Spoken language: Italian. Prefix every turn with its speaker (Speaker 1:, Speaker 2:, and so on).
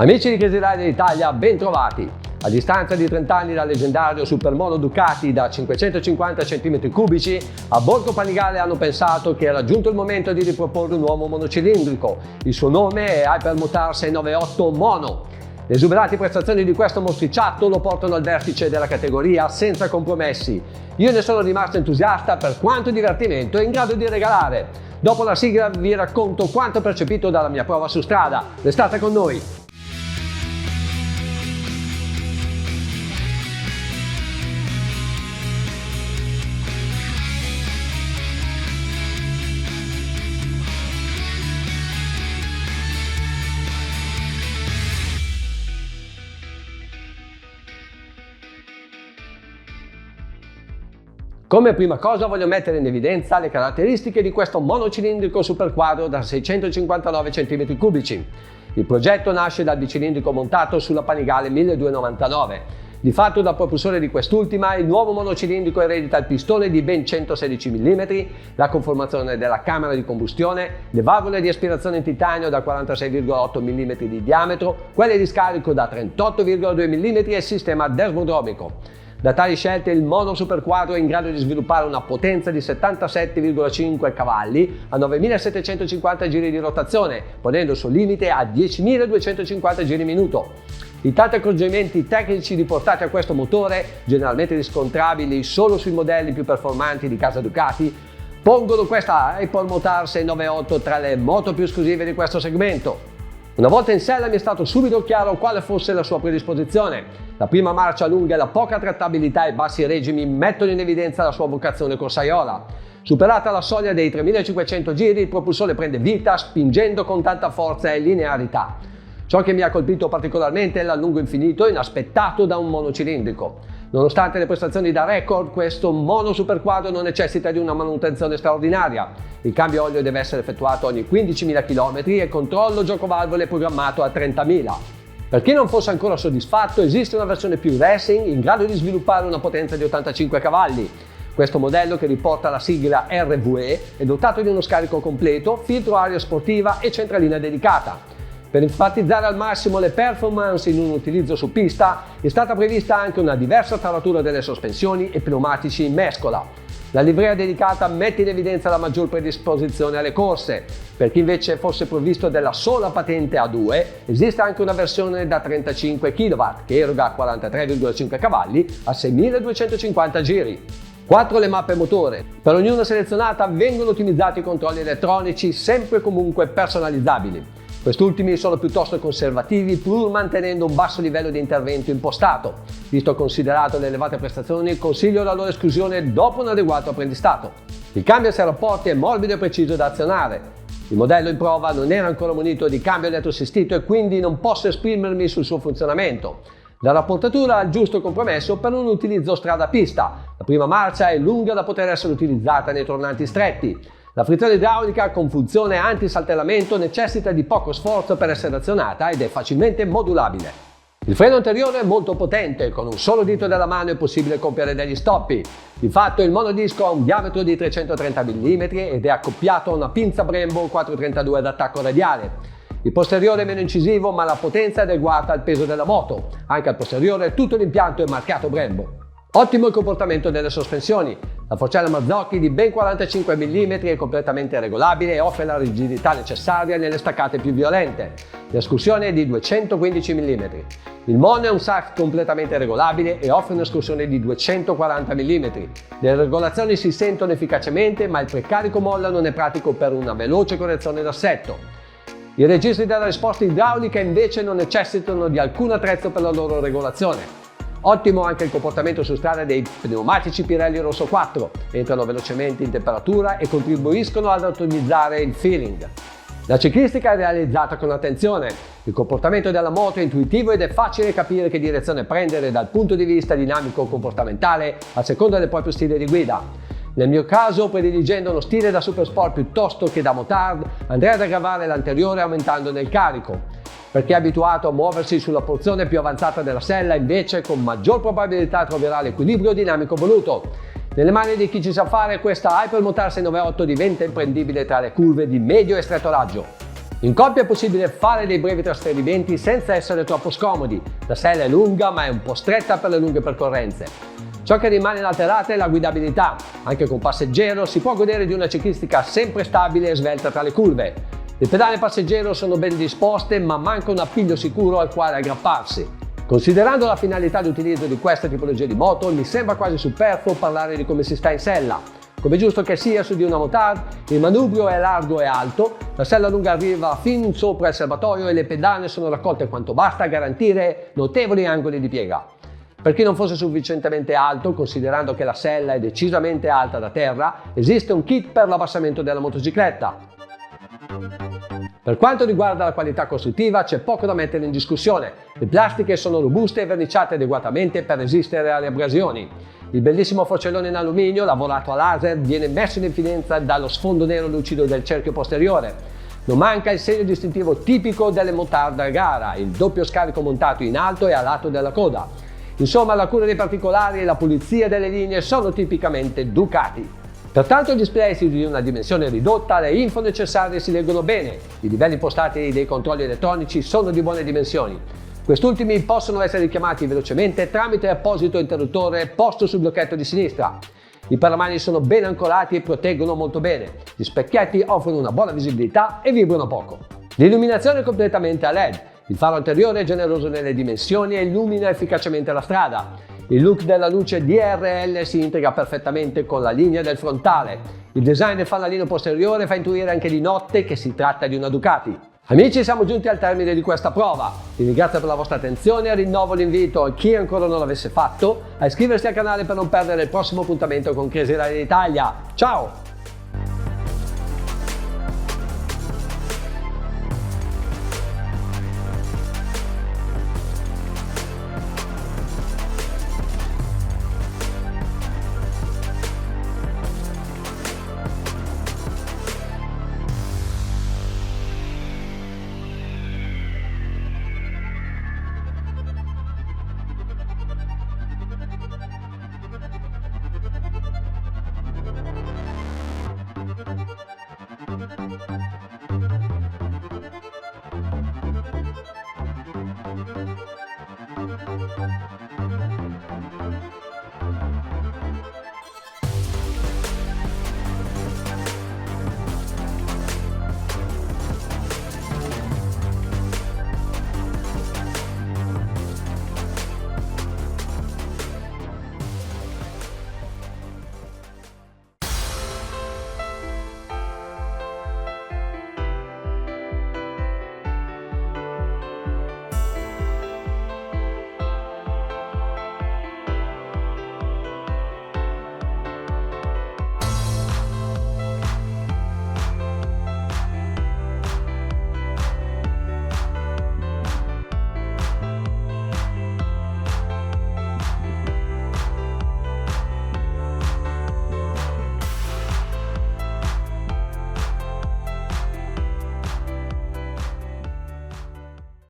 Speaker 1: Amici di Crazy Rider Italia, ben trovati! A distanza di 30 anni dal leggendario Supermono Ducati da 550 cm3, a Borgo Panigale hanno pensato che era giunto il momento di riproporre un nuovo monocilindrico. Il suo nome è Hypermotard 698 Mono. Le esuberanti prestazioni di questo mostriciattolo lo portano al vertice della categoria senza compromessi. Io ne sono rimasto entusiasta per quanto divertimento è in grado di regalare. Dopo la sigla vi racconto quanto percepito dalla mia prova su strada. Restate con noi! Come prima cosa voglio mettere in evidenza le caratteristiche di questo monocilindrico superquadro da 659 cm3. Il progetto nasce dal bicilindrico montato sulla Panigale 1299. Di fatto dal propulsore di quest'ultima il nuovo monocilindrico eredita il pistone di ben 116 mm, la conformazione della camera di combustione, le valvole di aspirazione in titanio da 46,8 mm di diametro, quelle di scarico da 38,2 mm e il sistema dermodromico. Da tali scelte il mono superquadro è in grado di sviluppare una potenza di 77,5 cavalli a 9.750 giri di rotazione, ponendo il suo limite a 10.250 giri minuto. I tanti accorgimenti tecnici riportati a questo motore, generalmente riscontrabili solo sui modelli più performanti di casa Ducati, pongono questa Hypermotard 698 tra le moto più esclusive di questo segmento. Una volta in sella mi è stato subito chiaro quale fosse la sua predisposizione. La prima marcia lunga e la poca trattabilità ai bassi regimi mettono in evidenza la sua vocazione corsaiola. Superata la soglia dei 3500 giri, il propulsore prende vita spingendo con tanta forza e linearità. Ciò che mi ha colpito particolarmente è l'allungo infinito inaspettato da un monocilindrico. Nonostante le prestazioni da record, questo mono superquadro non necessita di una manutenzione straordinaria. Il cambio olio deve essere effettuato ogni 15.000 km e il controllo giocovalvole è programmato a 30.000. Per chi non fosse ancora soddisfatto, esiste una versione più racing in grado di sviluppare una potenza di 85 cavalli. Questo modello, che riporta la sigla RVE, è dotato di uno scarico completo, filtro aria sportiva e centralina dedicata. Per enfatizzare al massimo le performance in un utilizzo su pista è stata prevista anche una diversa taratura delle sospensioni e pneumatici in mescola. La livrea dedicata mette in evidenza la maggior predisposizione alle corse. Per chi invece fosse provvisto della sola patente A2, esiste anche una versione da 35 kW che eroga 43,5 cavalli a 6.250 giri. 4 le mappe motore. Per ognuna selezionata vengono ottimizzati i controlli elettronici sempre e comunque personalizzabili. Quest'ultimi sono piuttosto conservativi pur mantenendo un basso livello di intervento impostato. Visto considerato le elevate prestazioni, consiglio la loro esclusione dopo un adeguato apprendistato. Il cambio a serraporti è morbido e preciso da azionare. Il modello in prova non era ancora munito di cambio elettroassistito e quindi non posso esprimermi sul suo funzionamento. La rapportatura ha il giusto compromesso per un utilizzo strada-pista. La prima marcia è lunga da poter essere utilizzata nei tornanti stretti. La frizione idraulica con funzione anti-saltellamento necessita di poco sforzo per essere azionata ed è facilmente modulabile. Il freno anteriore è molto potente, con un solo dito della mano è possibile compiere degli stoppi. Di fatto il monodisco ha un diametro di 330 mm ed è accoppiato a una pinza Brembo 432 ad attacco radiale. Il posteriore è meno incisivo, ma la potenza è adeguata al peso della moto. Anche al posteriore tutto l'impianto è marchiato Brembo. Ottimo il comportamento delle sospensioni. La forcella Marzocchi di ben 45 mm è completamente regolabile e offre la rigidità necessaria nelle staccate più violente. L'escursione è di 215 mm. Il mono è un SAF completamente regolabile e offre un'escursione di 240 mm. Le regolazioni si sentono efficacemente, ma il precarico molla non è pratico per una veloce correzione d'assetto. I registri della risposta idraulica invece non necessitano di alcun attrezzo per la loro regolazione. Ottimo anche il comportamento su strada dei pneumatici Pirelli Rosso 4, entrano velocemente in temperatura e contribuiscono ad ottimizzare il feeling. La ciclistica è realizzata con attenzione, il comportamento della moto è intuitivo ed è facile capire che direzione prendere dal punto di vista dinamico-comportamentale a seconda del proprio stile di guida. Nel mio caso, prediligendo uno stile da supersport piuttosto che da motard, andrei ad aggravare l'anteriore aumentandone il carico. Per chi è abituato a muoversi sulla porzione più avanzata della sella, invece, con maggior probabilità troverà l'equilibrio dinamico voluto. Nelle mani di chi ci sa fare, questa Hypermotard 698 diventa imprendibile tra le curve di medio e stretto raggio. In coppia è possibile fare dei brevi trasferimenti senza essere troppo scomodi. La sella è lunga ma è un po' stretta per le lunghe percorrenze. Ciò che rimane inalterata è la guidabilità. Anche con passeggero si può godere di una ciclistica sempre stabile e svelta tra le curve. Le pedane passeggero sono ben disposte ma manca un appiglio sicuro al quale aggrapparsi. Considerando la finalità di utilizzo di questa tipologia di moto, mi sembra quasi superfluo parlare di come si sta in sella. Come giusto che sia su di una motard, il manubrio è largo e alto, la sella lunga arriva fin sopra il serbatoio e le pedane sono raccolte quanto basta a garantire notevoli angoli di piega. Per chi non fosse sufficientemente alto, considerando che la sella è decisamente alta da terra, esiste un kit per l'abbassamento della motocicletta. Per quanto riguarda la qualità costruttiva c'è poco da mettere in discussione. Le plastiche sono robuste e verniciate adeguatamente per resistere alle abrasioni. Il bellissimo forcellone in alluminio lavorato a laser viene messo in evidenza dallo sfondo nero lucido del cerchio posteriore. Non manca il segno distintivo tipico delle motard da gara, il doppio scarico montato in alto e a lato della coda. Insomma, la cura dei particolari e la pulizia delle linee sono tipicamente Ducati. Pertanto gli display di una dimensione ridotta, le info necessarie si leggono bene, i livelli impostati dei controlli elettronici sono di buone dimensioni. Quest'ultimi possono essere richiamati velocemente tramite apposito interruttore posto sul blocchetto di sinistra. I paramani sono ben ancorati e proteggono molto bene. Gli specchietti offrono una buona visibilità e vibrano poco. L'illuminazione è completamente a LED. Il faro anteriore è generoso nelle dimensioni e illumina efficacemente la strada. Il look della luce DRL si integra perfettamente con la linea del frontale. Il design del fanalino posteriore fa intuire anche di notte che si tratta di una Ducati. Amici, siamo giunti al termine di questa prova. Vi ringrazio per la vostra attenzione e rinnovo l'invito a chi ancora non l'avesse fatto a iscriversi al canale per non perdere il prossimo appuntamento con Crazy Rally Italia. Ciao!